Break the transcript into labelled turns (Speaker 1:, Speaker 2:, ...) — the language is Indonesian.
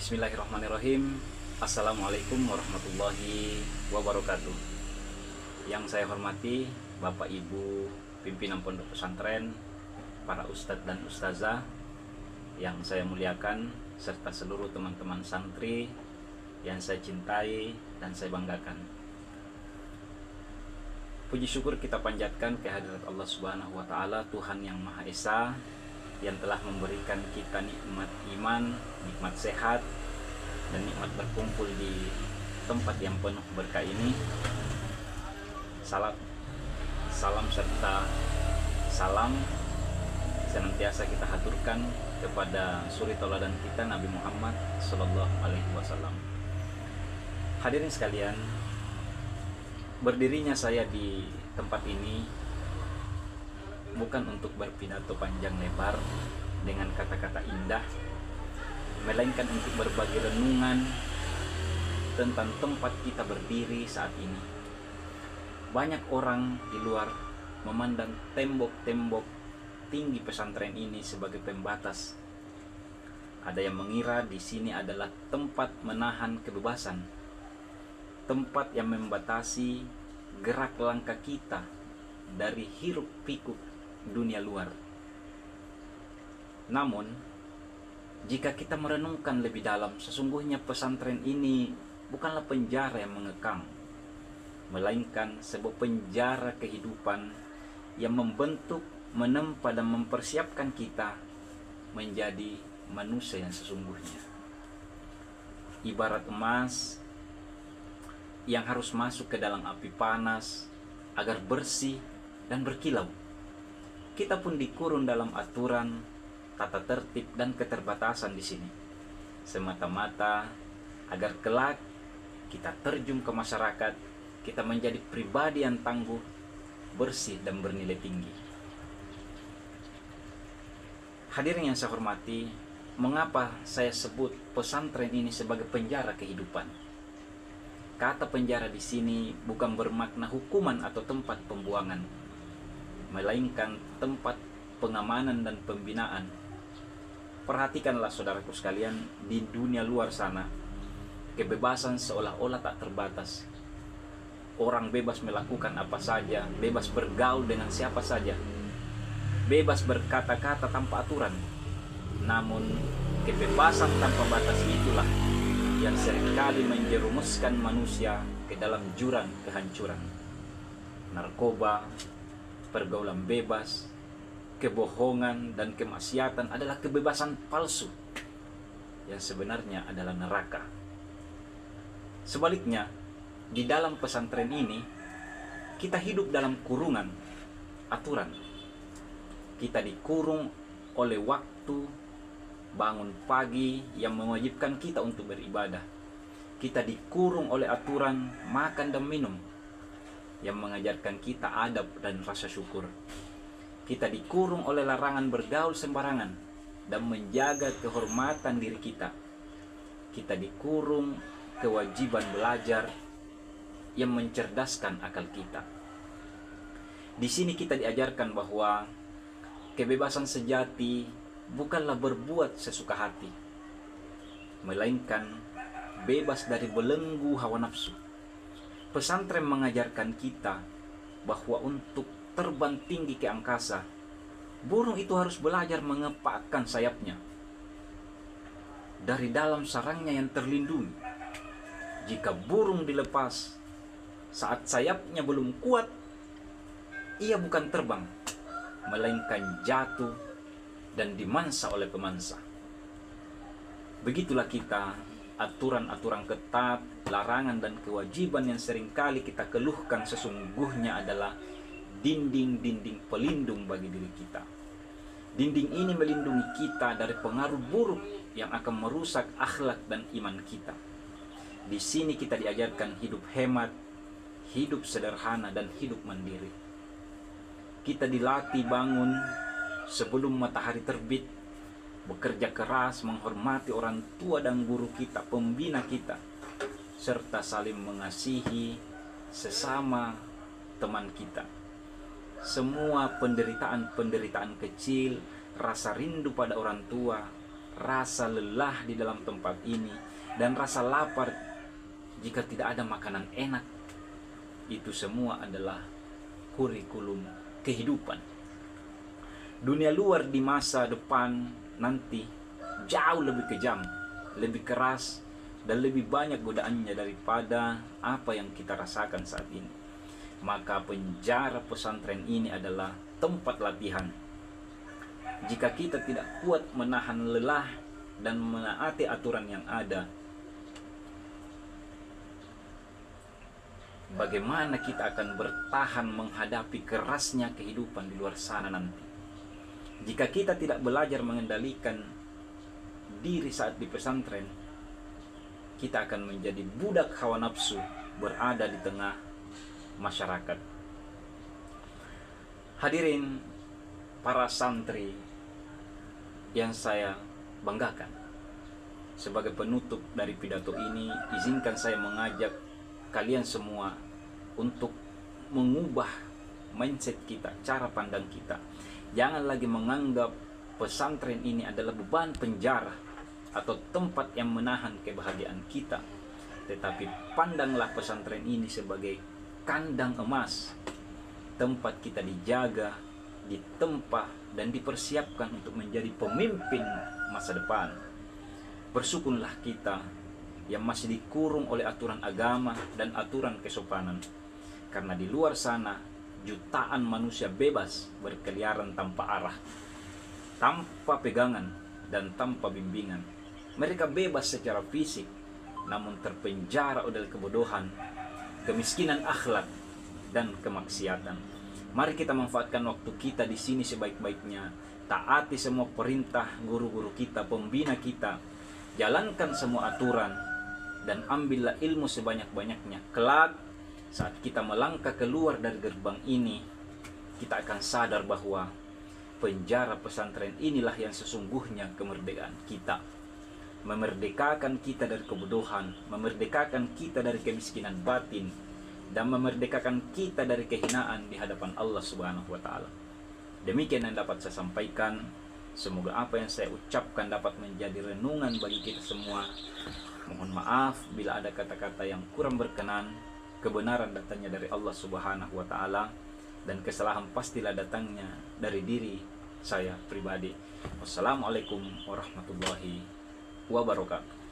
Speaker 1: Bismillahirrahmanirrahim. Assalamualaikum warahmatullahi wabarakatuh. Yang saya hormati Bapak Ibu pimpinan pondok pesantren, para ustadz dan ustazah yang saya muliakan, serta seluruh teman-teman santri yang saya cintai dan saya banggakan. Puji syukur kita panjatkan kehadirat Allah Subhanahu wa taala, Tuhan yang Maha Esa, yang telah memberikan kita nikmat iman, nikmat sehat, dan nikmat berkumpul di tempat yang penuh berkah ini. Salam serta salam senantiasa kita haturkan kepada suri tauladan kita, Nabi Muhammad Sallallahu Alaihi Wasallam. Hadirin sekalian, berdirinya saya di tempat ini bukan untuk berpidato panjang lebar dengan kata-kata indah, melainkan untuk berbagi renungan tentang tempat kita berdiri saat ini. Banyak orang di luar memandang tembok-tembok tinggi pesantren ini sebagai pembatas. Ada yang mengira di sini adalah tempat menahan kebebasan, tempat yang membatasi gerak langkah kita dari hiruk pikuk dunia luar. Namun, jika kita merenungkan lebih dalam, sesungguhnya pesantren ini bukanlah penjara yang mengekang, melainkan sebuah penjara kehidupan yang membentuk, menempa dan mempersiapkan kita menjadi manusia yang sesungguhnya. Ibarat emas yang harus masuk ke dalam api panas agar bersih dan berkilau. Kita pun dikurung dalam aturan, tata tertib dan keterbatasan di sini, semata-mata agar kelak kita terjun ke masyarakat, kita menjadi pribadi yang tangguh, bersih dan bernilai tinggi. Hadirin yang saya hormati, mengapa saya sebut pesantren ini sebagai penjara kehidupan? Kata penjara di sini bukan bermakna hukuman atau tempat pembuangan, melainkan tempat pengamanan dan pembinaan. Perhatikanlah saudaraku sekalian, di dunia luar sana kebebasan seolah-olah tak terbatas. Orang bebas melakukan apa saja, bebas bergaul dengan siapa saja, bebas berkata-kata tanpa aturan. Namun kebebasan tanpa batas itulah yang seringkali menjerumuskan manusia ke dalam jurang kehancuran. Narkoba, pergaulan bebas, kebohongan dan kemaksiatan adalah kebebasan palsu yang sebenarnya adalah neraka. Sebaliknya, di dalam pesantren ini kita hidup dalam kurungan aturan. Kita dikurung oleh waktu bangun pagi yang mewajibkan kita untuk beribadah. Kita dikurung oleh aturan makan dan minum yang mengajarkan kita adab dan rasa syukur. Kita dikurung oleh larangan bergaul sembarangan dan menjaga kehormatan diri kita. Kita dikurung kewajiban belajar yang mencerdaskan akal kita. Di sini kita diajarkan bahwa kebebasan sejati bukanlah berbuat sesuka hati, melainkan bebas dari belenggu hawa nafsu. Pesantren mengajarkan kita bahwa untuk terbang tinggi ke angkasa, burung itu harus belajar mengepakkan sayapnya dari dalam sarangnya yang terlindungi. Jika burung dilepas saat sayapnya belum kuat, ia bukan terbang, melainkan jatuh dan dimansa oleh pemansa. Begitulah kita, aturan-aturan ketat, larangan dan kewajiban yang seringkali kita keluhkan sesungguhnya adalah dinding-dinding pelindung bagi diri kita. Dinding ini melindungi kita dari pengaruh buruk yang akan merusak akhlak dan iman kita. Di sini kita diajarkan hidup hemat, hidup sederhana dan hidup mandiri. Kita dilatih bangun sebelum matahari terbit, bekerja keras, menghormati orang tua dan guru kita, pembina kita, serta saling mengasihi sesama teman kita. Semua penderitaan-penderitaan kecil, rasa rindu pada orang tua, rasa lelah di dalam tempat ini, dan rasa lapar jika tidak ada makanan enak. Itu semua adalah kurikulum kehidupan. Dunia luar di masa depan nanti jauh lebih kejam, lebih keras, dan lebih banyak godaannya daripada apa yang kita rasakan saat ini. Maka penjara pesantren ini adalah tempat latihan. Jika kita tidak kuat menahan lelah dan menaati aturan yang ada, bagaimana kita akan bertahan menghadapi kerasnya kehidupan di luar sana nanti? Jika kita tidak belajar mengendalikan diri saat di pesantren, kita akan menjadi budak hawa nafsu berada di tengah masyarakat. Hadirin para santri yang saya banggakan, sebagai penutup dari pidato ini, izinkan saya mengajak kalian semua untuk mengubah mindset kita, cara pandang kita. Jangan lagi menganggap pesantren ini adalah beban penjara atau tempat yang menahan kebahagiaan kita, tetapi pandanglah pesantren ini sebagai kandang emas, tempat kita dijaga, ditempa, dan dipersiapkan untuk menjadi pemimpin masa depan. Bersyukurlah kita yang masih dikurung oleh aturan agama dan aturan kesopanan, karena di luar sana jutaan manusia bebas berkeliaran tanpa arah, tanpa pegangan, dan tanpa bimbingan. Mereka bebas secara fisik, namun terpenjara oleh kebodohan, kemiskinan akhlak, dan kemaksiatan. Mari kita manfaatkan waktu kita di sini sebaik-baiknya. Taati semua perintah guru-guru kita, pembina kita. Jalankan semua aturan dan ambillah ilmu sebanyak-banyaknya. Kelak saat kita melangkah keluar dari gerbang ini, kita akan sadar bahwa penjara pesantren inilah yang sesungguhnya kemerdekaan kita. Memerdekakan kita dari kebodohan, memerdekakan kita dari kemiskinan batin, dan memerdekakan kita dari kehinaan di hadapan Allah Subhanahu wa Ta'ala. Demikian yang dapat saya sampaikan. Semoga apa yang saya ucapkan dapat menjadi renungan bagi kita semua. Mohon maaf bila ada kata-kata yang kurang berkenan. Kebenaran datangnya dari Allah Subhanahu wa Ta'ala, dan kesalahan pastilah datangnya dari diri saya pribadi. Wassalamualaikum warahmatullahi wabarakatuh.